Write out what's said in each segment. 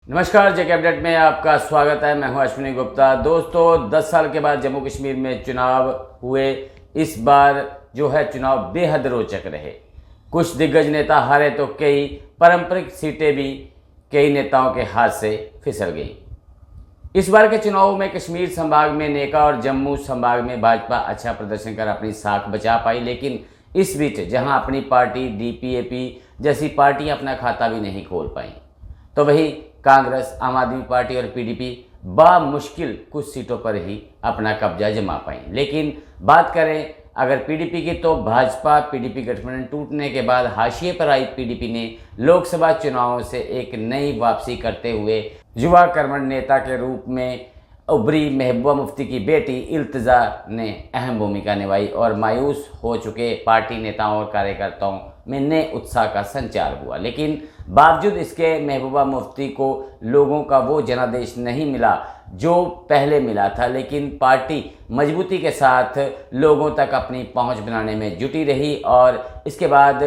नमस्कार, जेके अपडेट में आपका स्वागत है। मैं हूं अश्विनी गुप्ता। दोस्तों, 10 साल के बाद जम्मू कश्मीर में चुनाव हुए। इस बार जो है चुनाव बेहद रोचक रहे। कुछ दिग्गज नेता हारे तो कई पारंपरिक सीटें भी कई नेताओं के हाथ से फिसल गई। इस बार के चुनाव में कश्मीर संभाग में नेका और जम्मू संभाग में भाजपा अच्छा प्रदर्शन कर अपनी साख बचा पाई, लेकिन इस बीच जहां अपनी पार्टी डीपीएपी जैसी पार्टियां अपना खाता भी नहीं खोल पाई, तो वही कांग्रेस, आम आदमी पार्टी और पीडीपी बामुश्किल कुछ सीटों पर ही अपना कब्जा जमा पाई। लेकिन बात करें अगर पीडीपी की, तो भाजपा पीडीपी गठबंधन टूटने के बाद हाशिए पर आई पीडीपी ने लोकसभा चुनावों से एक नई वापसी करते हुए युवा कर्मठ नेता के रूप में उभरी महबूबा मुफ्ती की बेटी इल्तिजा ने अहम भूमिका निभाई और मायूस हो चुके पार्टी नेताओं और कार्यकर्ताओं में नए उत्साह का संचार हुआ। लेकिन बावजूद इसके महबूबा मुफ्ती को लोगों का वो जनादेश नहीं मिला जो पहले मिला था, लेकिन पार्टी मजबूती के साथ लोगों तक अपनी पहुंच बनाने में जुटी रही और इसके बाद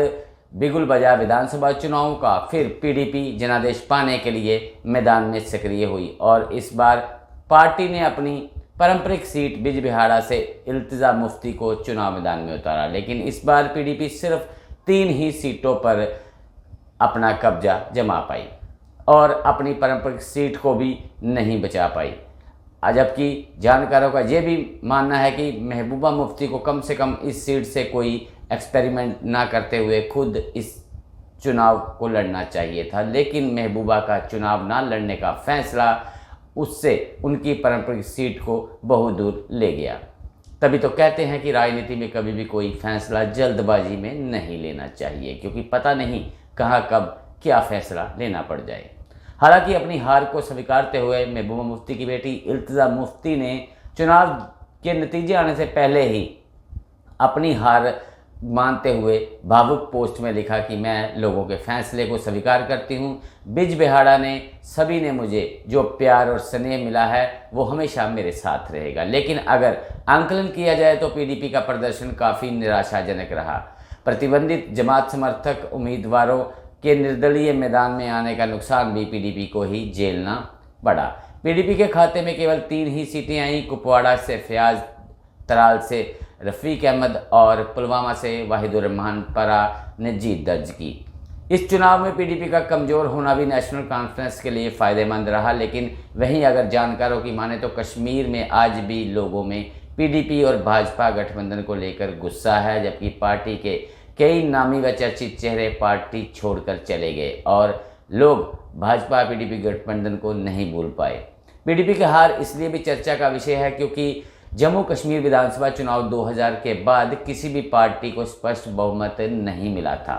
बिगुल बजा विधानसभा चुनावों का। फिर पीडीपी जनादेश पाने के लिए मैदान में सक्रिय हुई और इस बार पार्टी ने अपनी पारंपरिक सीट बिजबिहाड़ा से इल्तिजा मुफ्ती को चुनाव मैदान में उतारा। लेकिन इस बार पीडीपी सिर्फ 3 ही सीटों पर अपना कब्जा जमा पाई और अपनी पारंपरिक सीट को भी नहीं बचा पाई। जबकि जानकारों का ये भी मानना है कि महबूबा मुफ्ती को कम से कम इस सीट से कोई एक्सपेरिमेंट ना करते हुए खुद इस चुनाव को लड़ना चाहिए था, लेकिन महबूबा का चुनाव ना लड़ने का फैसला उससे उनकी पारंपरिक सीट को बहुत दूर ले गया। तभी तो कहते हैं कि राजनीति में कभी भी कोई फैसला जल्दबाजी में नहीं लेना चाहिए, क्योंकि पता नहीं कहाँ कब क्या फैसला लेना पड़ जाए। हालांकि अपनी हार को स्वीकारते हुए महबूबा मुफ्ती की बेटी इल्तिजा मुफ्ती ने चुनाव के नतीजे आने से पहले ही अपनी हार मानते हुए भावुक पोस्ट में लिखा कि मैं लोगों के फैसले को स्वीकार करती हूँ। बिजबिहाड़ा ने सभी ने मुझे जो प्यार और स्नेह मिला है वो हमेशा मेरे साथ रहेगा। लेकिन अगर आंकलन किया जाए तो पीडीपी का प्रदर्शन काफ़ी निराशाजनक रहा। प्रतिबंधित जमात समर्थक उम्मीदवारों के निर्दलीय मैदान में आने का नुकसान भी पीडीपी को ही झेलना पड़ा। पीडीपी के खाते में केवल 3 ही सीटें आईं। कुपवाड़ा से फयाज, तराल से रफ़ीक अहमद और पुलवामा से वाहिदुर रहमान परा ने जीत दर्ज की। इस चुनाव में पीडीपी का कमज़ोर होना भी नेशनल कॉन्फ्रेंस के लिए फ़ायदेमंद रहा। लेकिन वहीं अगर जानकारों की माने तो कश्मीर में आज भी लोगों में पीडीपी और भाजपा गठबंधन को लेकर गुस्सा है, जबकि पार्टी के कई नामी व चर्चित चेहरे पार्टी छोड़कर चले गए और लोग भाजपा पीडीपी गठबंधन को नहीं भूल पाए। पीडीपी की हार इसलिए भी चर्चा का विषय है क्योंकि जम्मू कश्मीर विधानसभा चुनाव 2000 के बाद किसी भी पार्टी को स्पष्ट बहुमत नहीं मिला था।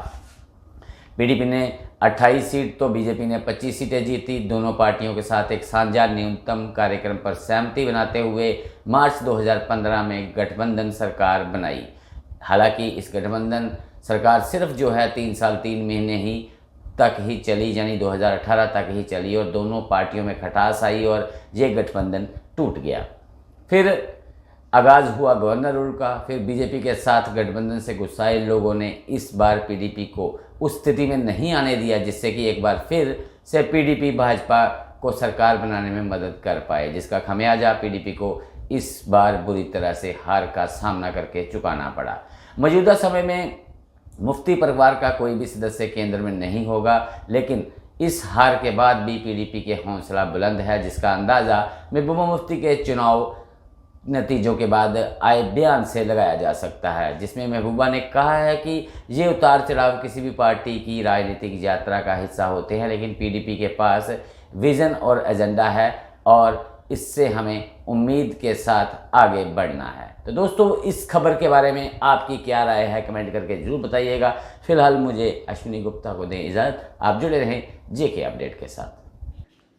पीडीपी ने 28 सीट तो बीजेपी ने 25 सीटें जीती। दोनों पार्टियों के साथ एक साझा न्यूनतम कार्यक्रम पर सहमति बनाते हुए मार्च 2015 में गठबंधन सरकार बनाई। हालांकि इस गठबंधन सरकार सिर्फ जो है 3 साल 3 महीने ही तक ही चली, यानी 2018 तक ही चली और दोनों पार्टियों में खटास आई और ये गठबंधन टूट गया। फिर आगाज़ हुआ गवर्नर रूल का। फिर बीजेपी के साथ गठबंधन से गुस्साए लोगों ने इस बार पीडीपी को उस स्थिति में नहीं आने दिया जिससे कि एक बार फिर से पीडीपी भाजपा को सरकार बनाने में मदद कर पाए, जिसका खमियाजा पीडीपी को इस बार बुरी तरह से हार का सामना करके चुकाना पड़ा। मौजूदा समय में मुफ्ती परिवार का कोई भी सदस्य केंद्र में नहीं होगा, लेकिन इस हार के बाद भी पीडीपी के हौसला बुलंद है, जिसका अंदाज़ा महबूबा मुफ्ती के चुनाव नतीजों के बाद आए बयान से लगाया जा सकता है, जिसमें महबूबा ने कहा है कि ये उतार चढ़ाव किसी भी पार्टी की राजनीतिक यात्रा का हिस्सा होते हैं, लेकिन पीडीपी के पास विज़न और एजेंडा है और इससे हमें उम्मीद के साथ आगे बढ़ना है। तो दोस्तों, इस खबर के बारे में आपकी क्या राय है कमेंट करके ज़रूर बताइएगा। फिलहाल मुझे अश्विनी गुप्ता को दें इजाज़त। आप जुड़े रहें जेके अपडेट के साथ।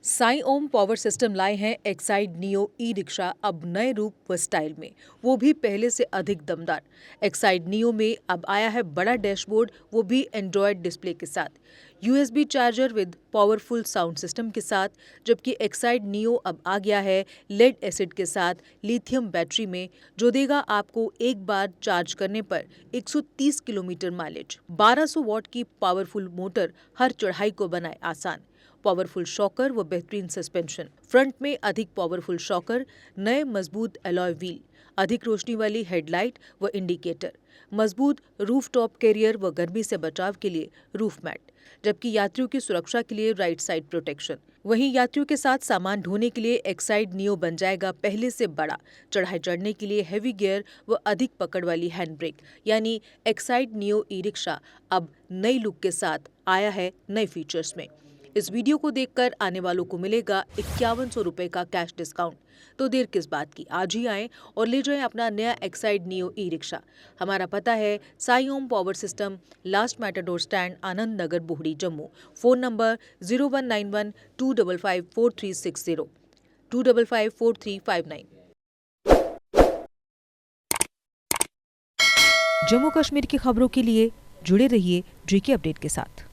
साई ओम पावर सिस्टम लाए हैं एक्साइड नियो ई रिक्शा अब नए रूप व स्टाइल में, वो भी पहले से अधिक दमदार। एक्साइड नियो में अब आया है बड़ा डैशबोर्ड, वो भी एंड्रॉयड डिस्प्ले के साथ, USB charger with powerful sound system के साथ, जबकि एक्साइड नियो अब आ गया है लेड एसिड के साथ लिथियम बैटरी में, जो देगा आपको एक बार चार्ज करने पर 130 किलोमीटर माइलेज। 1200 वॉट की पावरफुल मोटर हर चढ़ाई को बनाए आसान। पावरफुल शॉकर व बेहतरीन सस्पेंशन, फ्रंट में अधिक पावरफुल शॉकर, नए मजबूत अलॉय व्हील, अधिक रोशनी वाली हेडलाइट व इंडिकेटर, मजबूत रूफ टॉप कैरियर व गर्मी से बचाव के लिए रूफ मैट, जबकि यात्रियों की सुरक्षा के लिए राइट साइड प्रोटेक्शन। वहीं यात्रियों के साथ सामान ढोने के लिए एक्साइड नियो बन जाएगा पहले से बड़ा, चढ़ाई चढ़ने के लिए हैवी गियर व अधिक पकड़ वाली हैंड ब्रेक, यानी एक्साइड नियो ई रिक्शा अब नई लुक के साथ आया है नए फीचर्स में। इस वीडियो को देखकर आने वालों को मिलेगा 5100 रुपए का कैश डिस्काउंट। तो देर किस बात की, आज ही आएं और ले जाएं अपना नया एक्साइड नियो ई रिक्शा। हमारा पता है Sai Om power system, last matador stand, Anand Nagar, Bohri, Jammu. Phone number 0191 255 4360 255 4359। Jammu Kashmir की खबरों के लिए जुड़े रहिए GK अपडेट के साथ।